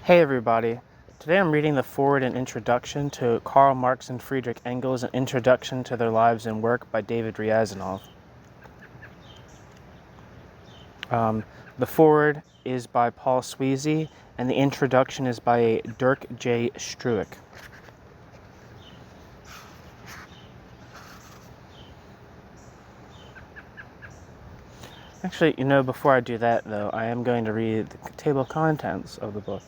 Hey everybody, today I'm reading the foreword and introduction to Karl Marx and Friedrich Engels, an introduction to their lives and work by David Riazanov. The foreword is by Paul Sweezy and the introduction is by Dirk J. Struick. Actually, before I do that though, I am going to read the table of contents of the book.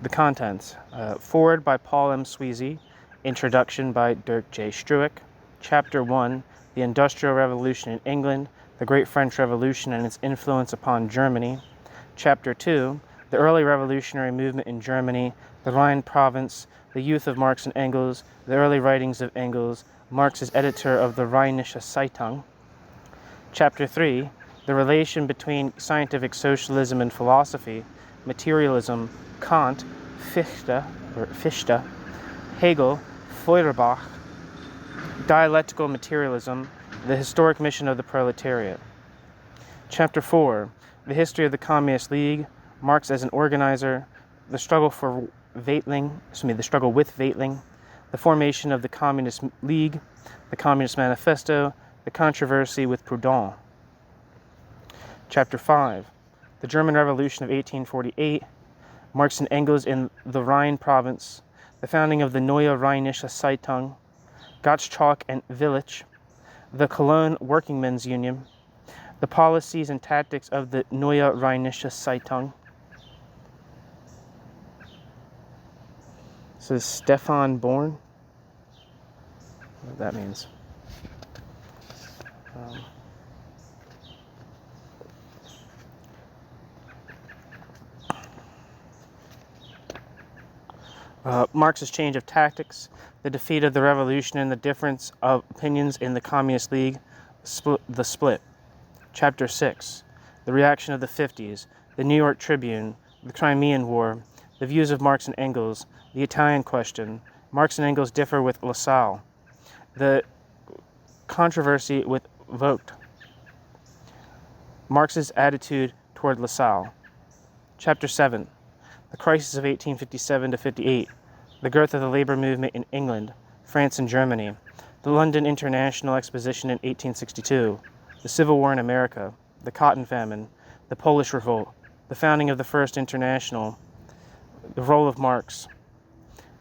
The contents. Foreword by Paul M. Sweezy. Introduction by Dirk J. Struick. Chapter 1. The Industrial Revolution in England. The Great French Revolution and its influence upon Germany. Chapter 2. The Early Revolutionary Movement in Germany. The Rhine Province. The Youth of Marx and Engels. The Early Writings of Engels. Marx is editor of the Rheinische Zeitung. Chapter 3. The relation between scientific socialism and philosophy. Materialism, Kant, Fichte, Hegel, Feuerbach, dialectical materialism, the historic mission of the proletariat. Chapter 4, the history of the Communist League, Marx as an organizer, the struggle with Weitling, the formation of the Communist League, the Communist Manifesto, the controversy with Proudhon. Chapter 5, the German Revolution of 1848, Marx and Engels in the Rhine Province, the founding of the Neue Rheinische Zeitung, Gottschalk and Willich, the Cologne Workingmen's Union, the policies and tactics of the Neue Rheinische Zeitung. This is Stefan Born. What that means. Marx's change of tactics, the defeat of the revolution and the difference of opinions in the Communist League, the split. Chapter 6, the reaction of the 50s, the New York Tribune, the Crimean War, the views of Marx and Engels, the Italian question, Marx and Engels differ with Lassalle, the controversy with Vogt, Marx's attitude toward Lassalle. Chapter 7, the crisis of 1857 to 58, the growth of the labor movement in England, France and Germany, the London International Exposition in 1862, the Civil War in America, the Cotton Famine, the Polish Revolt, the founding of the First International, the role of Marx,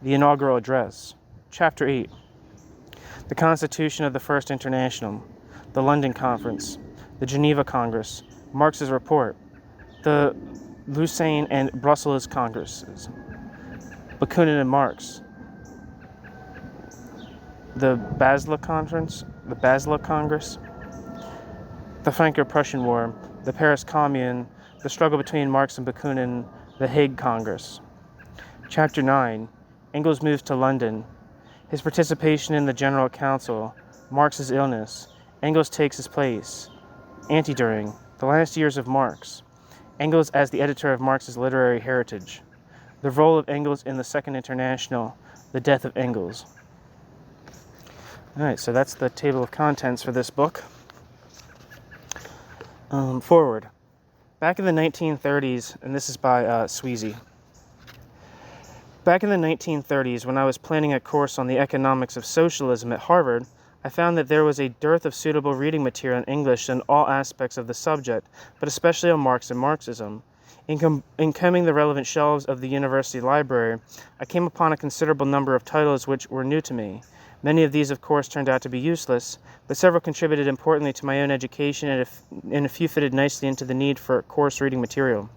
the inaugural address. Chapter 8, the Constitution of the First International, the London Conference, the Geneva Congress, Marx's report, the Lausanne and Brussels Congresses, Bakunin and Marx, the Basel Congress, the Franco-Prussian War, the Paris Commune, the struggle between Marx and Bakunin, the Hague Congress. Chapter 9, Engels moves to London, his participation in the General Council, Marx's illness, Engels takes his place, Anteduring, the last years of Marx, Engels as the editor of Marx's literary heritage, the role of Engels in the Second International, the death of Engels. All right, so that's the table of contents for this book. Forward. Back in the 1930s, and this is by Sweezy. Back in the 1930s, when I was planning a course on the economics of socialism at Harvard, I found that there was a dearth of suitable reading material in English in all aspects of the subject, but especially on Marx and Marxism. In combing the relevant shelves of the university library, I came upon a considerable number of titles which were new to me. Many of these, of course, turned out to be useless, but several contributed importantly to my own education and a few fitted nicely into the need for course reading material.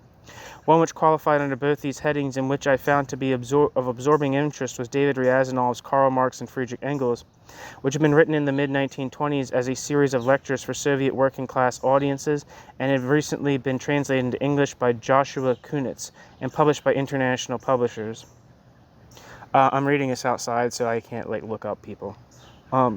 One which qualified under both these headings and which I found to be of absorbing interest was David Riazanov's Karl Marx and Friedrich Engels, which had been written in the mid-1920s as a series of lectures for Soviet working-class audiences and had recently been translated into English by Joshua Kunitz and published by international publishers. I'm reading this outside, so I can't look up people. I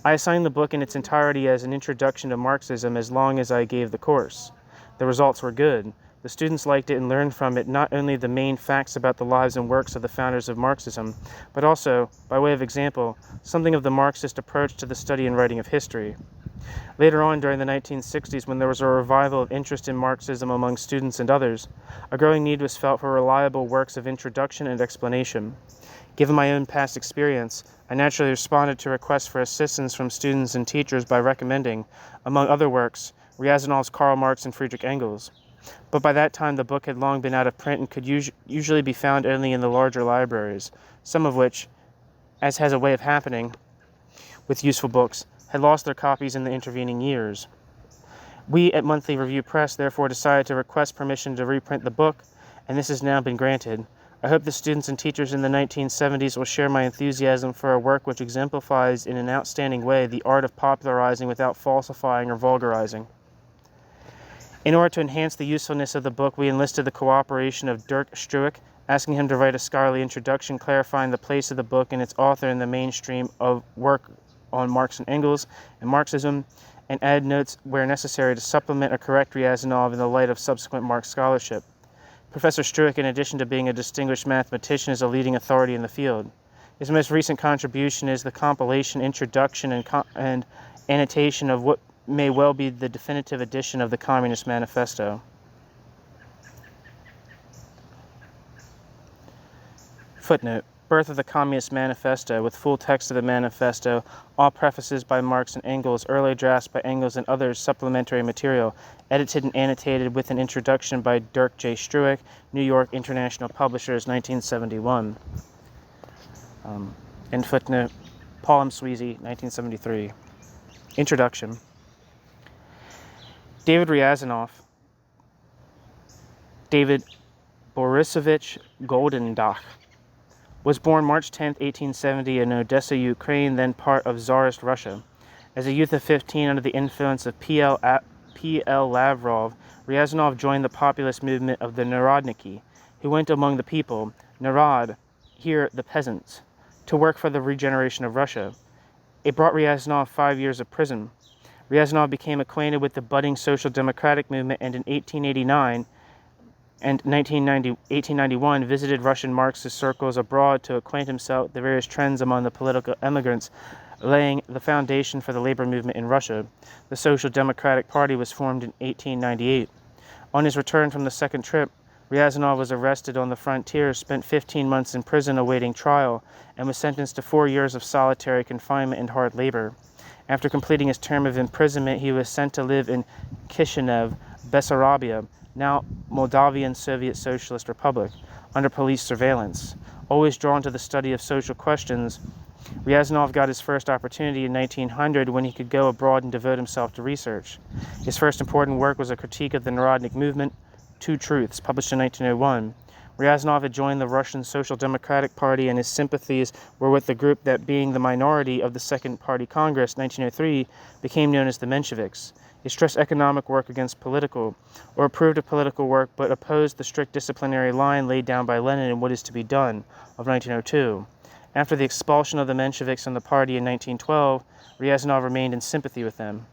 assigned the book in its entirety as an introduction to Marxism as long as I gave the course. The results were good. The students liked it and learned from it not only the main facts about the lives and works of the founders of Marxism, but also, by way of example, something of the Marxist approach to the study and writing of history. Later on, during the 1960s, when there was a revival of interest in Marxism among students and others, a growing need was felt for reliable works of introduction and explanation. Given my own past experience, I naturally responded to requests for assistance from students and teachers by recommending, among other works, Riazanov's Karl Marx and Friedrich Engels. But by that time the book had long been out of print and could usually be found only in the larger libraries, some of which, as has a way of happening with useful books, had lost their copies in the intervening years. We at Monthly Review Press therefore decided to request permission to reprint the book, and this has now been granted. I hope the students and teachers in the 1970s will share my enthusiasm for a work which exemplifies in an outstanding way the art of popularizing without falsifying or vulgarizing. In order to enhance the usefulness of the book, we enlisted the cooperation of Dirk Struik, asking him to write a scholarly introduction clarifying the place of the book and its author in the mainstream of work on Marx and Engels and Marxism, and add notes where necessary to supplement or correct Riazanov in the light of subsequent Marx scholarship. Professor Struik, in addition to being a distinguished mathematician, is a leading authority in the field. His most recent contribution is the compilation, introduction, and annotation of what may well be the definitive edition of the Communist Manifesto. Footnote: Birth of the Communist Manifesto, with full text of the manifesto, all prefaces by Marx and Engels, early drafts by Engels and others, supplementary material, edited and annotated with an introduction by Dirk J. Struik, New York International Publishers, 1971. End footnote: Paul M. Sweezy, 1973. Introduction. David Borisovich Goldendakh was born March 10, 1870 in Odessa, Ukraine, then part of Tsarist Russia. As a youth of 15, under the influence of P.L. Lavrov, Riazanov joined the populist movement of the Narodniki, who went among the people, Narod, here the peasants, to work for the regeneration of Russia. It brought Riazanov 5 years of prison. Riazanov became acquainted with the budding social democratic movement and in 1889 and 1891 visited Russian Marxist circles abroad to acquaint himself with the various trends among the political emigrants, laying the foundation for the labor movement in Russia. The Social Democratic Party was formed in 1898. On his return from the second trip, Riazanov was arrested on the frontier, spent 15 months in prison awaiting trial, and was sentenced to 4 years of solitary confinement and hard labor. After completing his term of imprisonment, he was sent to live in Kishinev, Bessarabia, now Moldavian Soviet Socialist Republic, under police surveillance. Always drawn to the study of social questions, Riazanov got his first opportunity in 1900 when he could go abroad and devote himself to research. His first important work was a critique of the Narodnik movement, Two Truths, published in 1901. Riazanov had joined the Russian Social Democratic Party, and his sympathies were with the group that, being the minority of the Second Party Congress, 1903, became known as the Mensheviks. He stressed economic work against political, or approved of political work, but opposed the strict disciplinary line laid down by Lenin in What Is to Be Done of 1902. After the expulsion of the Mensheviks from the party in 1912, Riazanov remained in sympathy with them.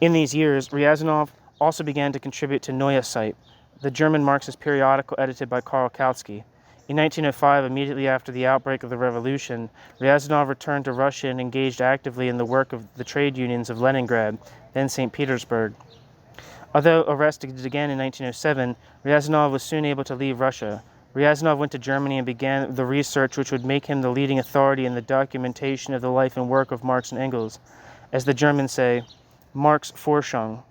In these years, Riazanov also began to contribute to Neue Zeit, the German Marxist periodical edited by Karl. In 1905, immediately after the outbreak of the revolution, Riazanov returned to Russia and engaged actively in the work of the trade unions of Leningrad, then St. Petersburg. Although arrested again in 1907, Riazanov was soon able to leave Russia. Riazanov went to Germany and began the research which would make him the leading authority in the documentation of the life and work of Marx and Engels. As the Germans say, Marx Forschung.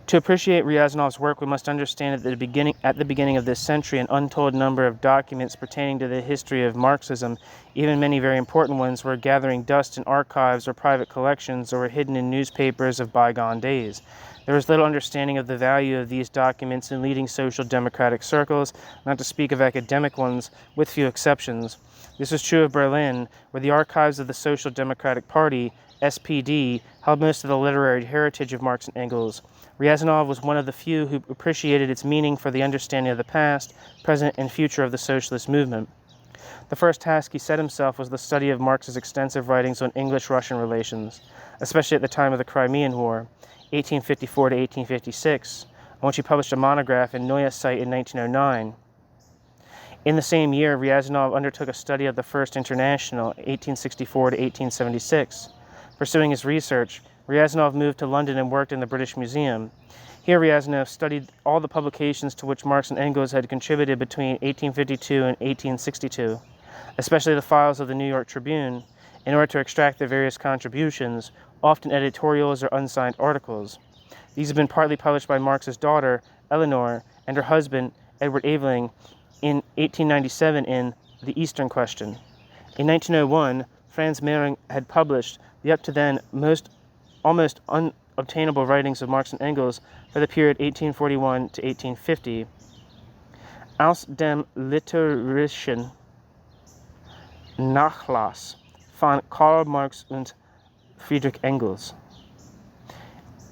To appreciate Riazanov's work, we must understand at the beginning of this century an untold number of documents pertaining to the history of Marxism, even many very important ones, were gathering dust in archives or private collections or were hidden in newspapers of bygone days. There was little understanding of the value of these documents in leading social democratic circles, not to speak of academic ones, with few exceptions. This was true of Berlin, where the archives of the Social Democratic Party, SPD, held most of the literary heritage of Marx and Engels. Riazanov was one of the few who appreciated its meaning for the understanding of the past, present, and future of the socialist movement. The first task he set himself was the study of Marx's extensive writings on English-Russian relations, especially at the time of the Crimean War, 1854 to 1856, on which he published a monograph in Neue Zeit in 1909. In the same year, Riazanov undertook a study of the First International, 1864 to 1876. Pursuing his research, Riazanov moved to London and worked in the British Museum. Here, Riazanov studied all the publications to which Marx and Engels had contributed between 1852 and 1862, especially the files of the New York Tribune, in order to extract their various contributions, often editorials or unsigned articles. These have been partly published by Marx's daughter, Eleanor, and her husband, Edward Aveling, in 1897 in The Eastern Question. In 1901, Franz Mehring had published the up to then almost unobtainable writings of Marx and Engels for the period 1841 to 1850, Aus dem literarischen Nachlass von Karl Marx und Friedrich Engels.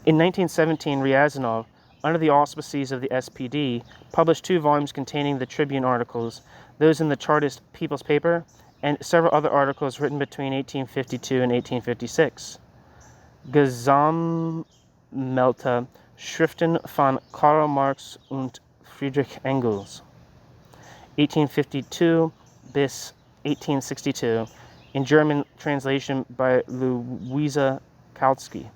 In 1917, Riazanov, under the auspices of the SPD, published 2 volumes containing the Tribune articles, those in the Chartist People's Paper, and several other articles written between 1852 and 1856. Gesammelte Schriften von Karl Marx und Friedrich Engels, 1852 bis 1862, in German translation by Louisa Kautsky.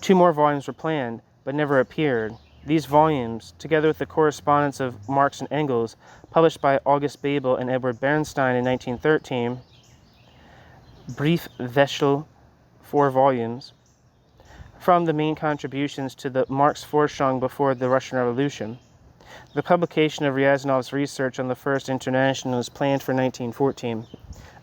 2 more volumes were planned, but never appeared. These volumes, together with the correspondence of Marx and Engels, published by August Bebel and Edward Bernstein in 1913, Briefwechsel, 4 volumes, from the main contributions to the Marx-Forschung before the Russian Revolution. The publication of Ryazanov's research on the First International was planned for 1914.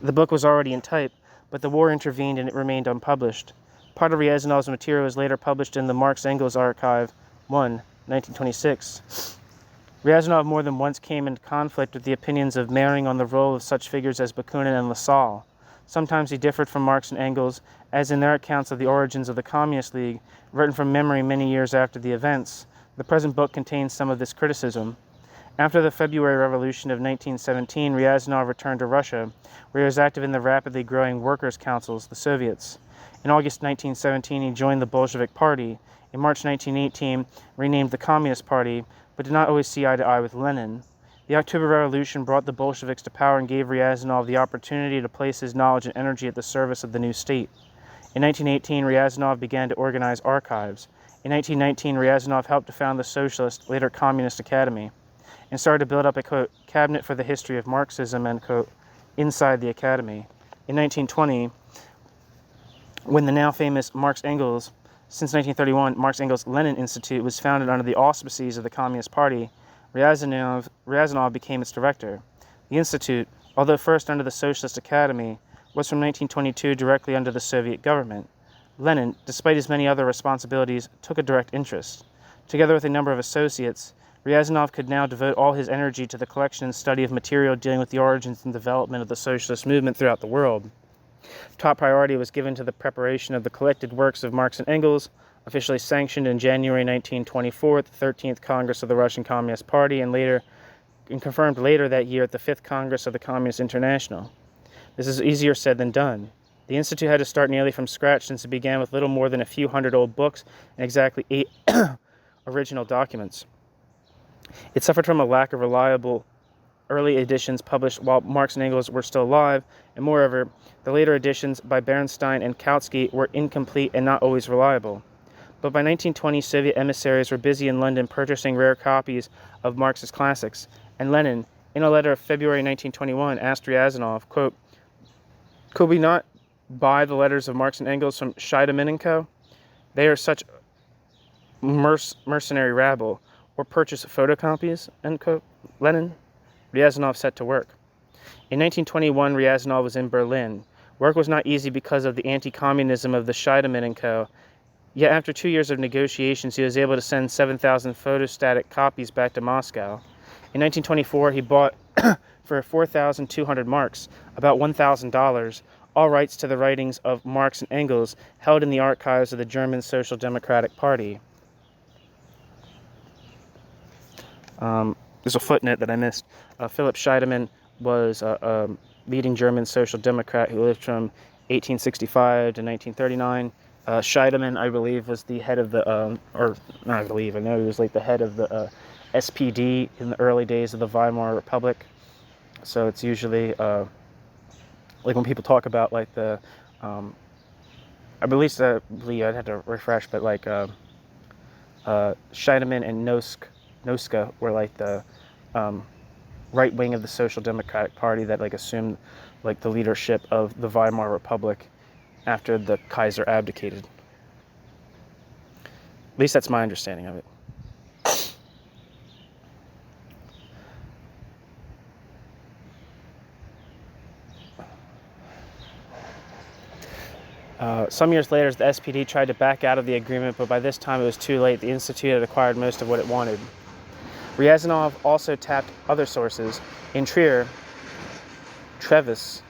The book was already in type, but the war intervened and it remained unpublished. Part of Ryazanov's material was later published in the Marx-Engels Archive 1, 1926. Riazanov more than once came into conflict with the opinions of Mehring on the role of such figures as Bakunin and Lassalle. Sometimes he differed from Marx and Engels, as in their accounts of the origins of the Communist League, written from memory many years after the events. The present book contains some of this criticism. After the February Revolution of 1917, Riazanov returned to Russia, where he was active in the rapidly growing workers' councils, the Soviets. In August 1917, he joined the Bolshevik Party. In March 1918, renamed the Communist Party, but did not always see eye to eye with Lenin. The October Revolution brought the Bolsheviks to power and gave Riazanov the opportunity to place his knowledge and energy at the service of the new state. In 1918, Riazanov began to organize archives. In 1919, Riazanov helped to found the Socialist, later Communist Academy, and started to build up a, quote, cabinet for the history of Marxism, end quote, inside the academy. In 1920, when the now famous Marx-Engels, since 1931, Marx-Engels-Lenin Institute was founded under the auspices of the Communist Party, Riazanov became its director. The institute, although first under the Socialist Academy, was from 1922 directly under the Soviet government. Lenin, despite his many other responsibilities, took a direct interest. Together with a number of associates, Riazanov could now devote all his energy to the collection and study of material dealing with the origins and development of the socialist movement throughout the world. Top priority was given to the preparation of the collected works of Marx and Engels, officially sanctioned in January 1924 at the 13th Congress of the Russian Communist Party and confirmed later that year at the 5th Congress of the Communist International. This is easier said than done. The Institute had to start nearly from scratch since it began with little more than a few hundred old books and exactly 8 original documents. It suffered from a lack of reliable early editions published while Marx and Engels were still alive, and moreover, the later editions by Bernstein and Kautsky were incomplete and not always reliable. But by 1920, Soviet emissaries were busy in London purchasing rare copies of Marx's classics, and Lenin, in a letter of February 1921, asked Riazanov, quote, "Could we not buy the letters of Marx and Engels from Scheidemann & Co.? They are such mercenary rabble, or purchase photocopies," end quote. Lenin. Riazanov set to work. In 1921, Riazanov was in Berlin. Work was not easy because of the anti-communism of the Scheidemann & Co., yet after 2 years of negotiations, he was able to send 7,000 photostatic copies back to Moscow. In 1924, he bought for 4,200 marks, about $1,000, all rights to the writings of Marx and Engels held in the archives of the German Social Democratic Party. There's a footnote that I missed. Philip Scheidemann was a leading German social democrat who lived from 1865 to 1939. Scheidemann, I believe, was the head of the, I know he was like the head of the SPD in the early days of the Weimar Republic. So it's usually like when people talk about like the, I believe I'd have to refresh, but like Scheidemann and Noska were like the right wing of the Social Democratic Party that like assumed like the leadership of the Weimar Republic after the Kaiser abdicated. At least that's my understanding of it. Some years later, the SPD tried to back out of the agreement, but by this time it was too late. The Institute had acquired most of what it wanted. Riazanov also tapped other sources. In Trier, Treves,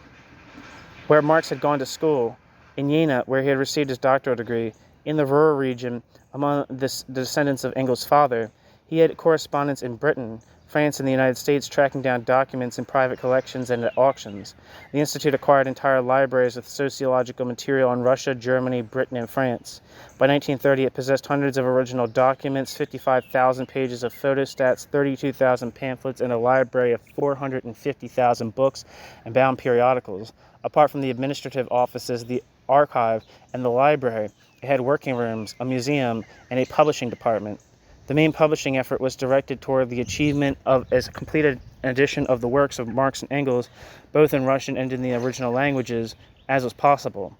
where Marx had gone to school, in Jena, where he had received his doctoral degree, in the Ruhr region, among the descendants of Engels' father. He had correspondence in Britain, France, and the United States, tracking down documents in private collections and at auctions. The Institute acquired entire libraries with sociological material on Russia, Germany, Britain, and France. By 1930, it possessed hundreds of original documents, 55,000 pages of photostats, 32,000 pamphlets, and a library of 450,000 books and bound periodicals. Apart from the administrative offices, the archive, and the library, it had working rooms, a museum, and a publishing department. The main publishing effort was directed toward the achievement of as completed an edition of the works of Marx and Engels, both in Russian and in the original languages, as was possible.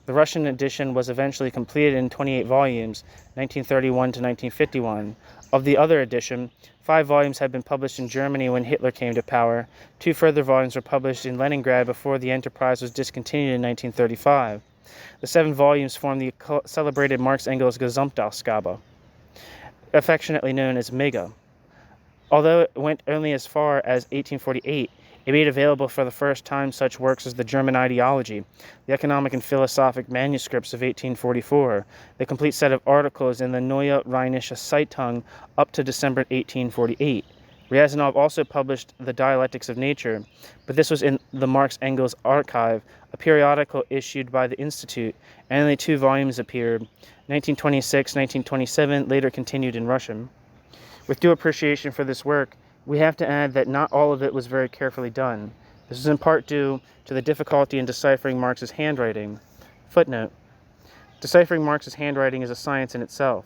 The Russian edition was eventually completed in 28 volumes, 1931 to 1951. Of the other edition, 5 volumes had been published in Germany when Hitler came to power. 2 further volumes were published in Leningrad before the enterprise was discontinued in 1935. The 7 volumes form the celebrated Marx-Engels Gesamtausgabe, affectionately known as MEGA. Although it went only as far as 1848, it made available for the first time such works as the German Ideology, the Economic and Philosophic Manuscripts of 1844, the complete set of articles in the Neue Rheinische Zeitung up to December 1848. Riazanov also published The Dialectics of Nature, but this was in the Marx-Engels Archive, a periodical issued by the Institute, and only 2 volumes appeared, 1926, 1927, later continued in Russian. With due appreciation for this work, we have to add that not all of it was very carefully done. This is in part due to the difficulty in deciphering Marx's handwriting. Footnote: deciphering Marx's handwriting is a science in itself.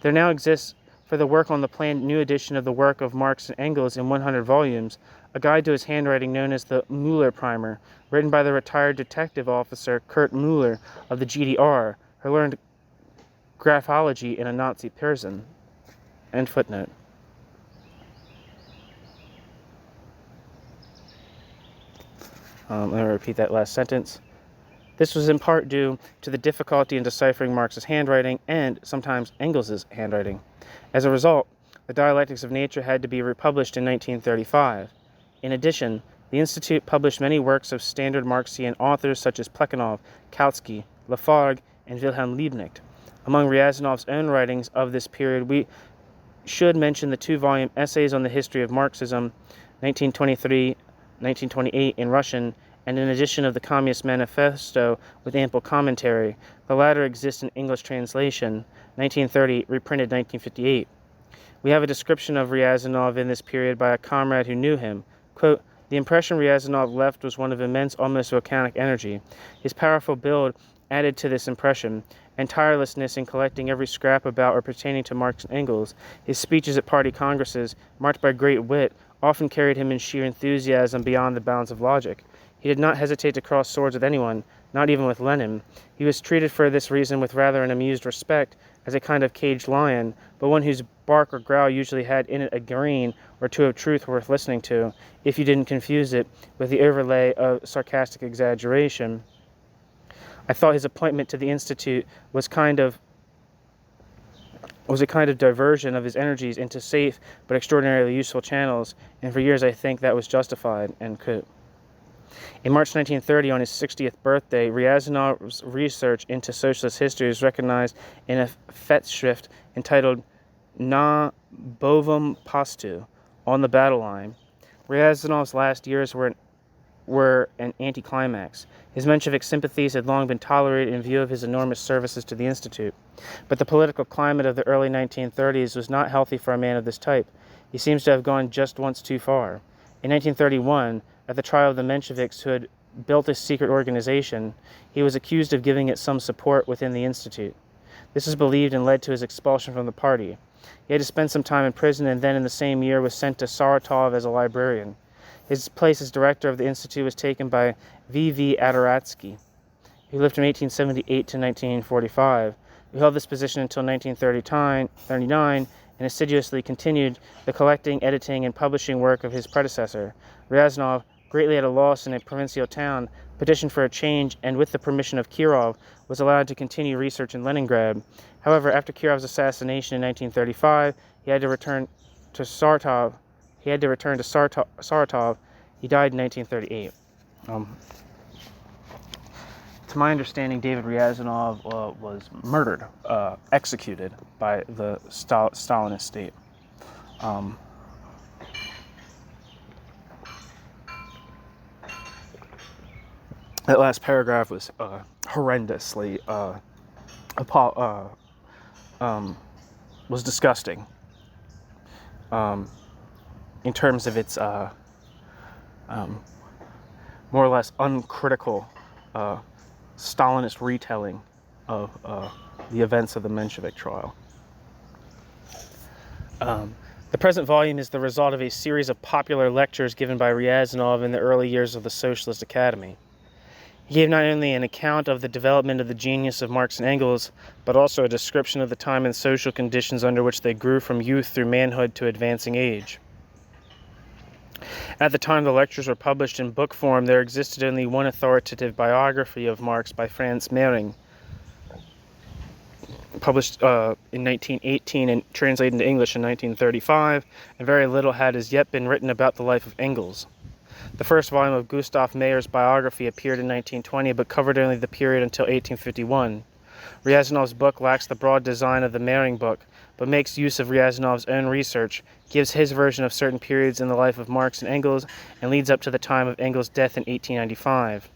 There now exists, for the work on the planned new edition of the work of Marx and Engels in 100 volumes, a guide to his handwriting known as the Müller Primer, written by the retired detective officer Kurt Müller of the GDR, who learned graphology in a Nazi prison. End footnote. Let me repeat that last sentence. This was in part due to the difficulty in deciphering Marx's handwriting and sometimes Engels's handwriting. As a result, The Dialectics of Nature had to be republished in 1935. In addition, the Institute published many works of standard Marxian authors such as Plekhanov, Kautsky, Lafargue, and Wilhelm Liebknecht. Among Ryazanov's own writings of this period, we should mention the 2-volume Essays on the History of Marxism, 1923-1928 in Russian, and an edition of the Communist Manifesto with ample commentary. The latter exists in English translation, 1930, reprinted 1958. We have a description of Riazanov in this period by a comrade who knew him. Quote, "The impression Riazanov left was one of immense, almost volcanic energy. His powerful build added to this impression, and tirelessness in collecting every scrap about or pertaining to Marx and Engels. His speeches at party congresses, marked by great wit, often carried him in sheer enthusiasm beyond the bounds of logic. He did not hesitate to cross swords with anyone, not even with Lenin. He was treated for this reason with rather an amused respect, as a kind of caged lion, but one whose bark or growl usually had in it a grain or 2 of truth worth listening to, if you didn't confuse it with the overlay of sarcastic exaggeration. I thought his appointment to the Institute was a kind of diversion of his energies into safe but extraordinarily useful channels, and for years I think that was justified." End quote. In March 1930, on his 60th birthday, Ryazanov's research into socialist history is recognized in a Festschrift entitled Na Bovem Postu, On the Battle Line. Ryazanov's last years were an anticlimax. His Menshevik sympathies had long been tolerated in view of his enormous services to the Institute. But the political climate of the early 1930s was not healthy for a man of this type. He seems to have gone just once too far. In 1931, at the trial of the Mensheviks who had built a secret organization, he was accused of giving it some support within the Institute. This is believed and led to his expulsion from the party. He had to spend some time in prison and then in the same year was sent to Saratov as a librarian. His place as director of the Institute was taken by V.V. Adoratsky, who lived from 1878 to 1945, who held this position until 1939 and assiduously continued the collecting, editing, and publishing work of his predecessor. Riazanov, greatly at a loss in a provincial town, petitioned for a change and, with the permission of Kirov, was allowed to continue research in Leningrad. However, after Kirov's assassination in 1935, he had to return to Saratov. He died in 1938. To my understanding, David Riazanov was murdered, executed by the Stalinist state. That last paragraph was horrendously was disgusting in terms of its more or less uncritical Stalinist retelling of the events of the Menshevik trial. The present volume is the result of a series of popular lectures given by Riazanov in the early years of the Socialist Academy. He gave not only an account of the development of the genius of Marx and Engels, but also a description of the time and social conditions under which they grew from youth through manhood to advancing age. At the time the lectures were published in book form, there existed only one authoritative biography of Marx by Franz Mehring, published in 1918 and translated into English in 1935, and very little had as yet been written about the life of Engels. The first volume of Gustav Mayer's biography appeared in 1920, but covered only the period until 1851. Ryazanov's book lacks the broad design of the Mehring book, but makes use of Ryazanov's own research, gives his version of certain periods in the life of Marx and Engels, and leads up to the time of Engels' death in 1895.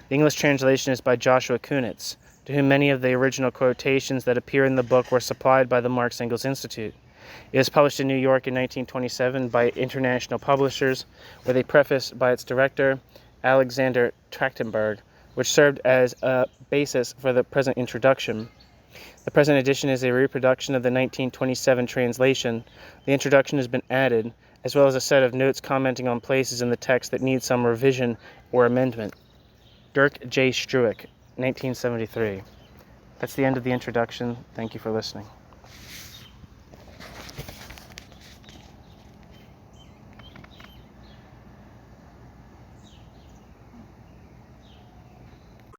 The English translation is by Joshua Kunitz, to whom many of the original quotations that appear in the book were supplied by the Marx-Engels Institute. It was published in New York in 1927 by international publishers, with a preface by its director, Alexander Trachtenberg, which served as a basis for the present introduction. The present edition is a reproduction of the 1927 translation. The introduction has been added, as well as a set of notes commenting on places in the text that need some revision or amendment. Dirk J. Struick, 1973. That's the end of the introduction. Thank you for listening.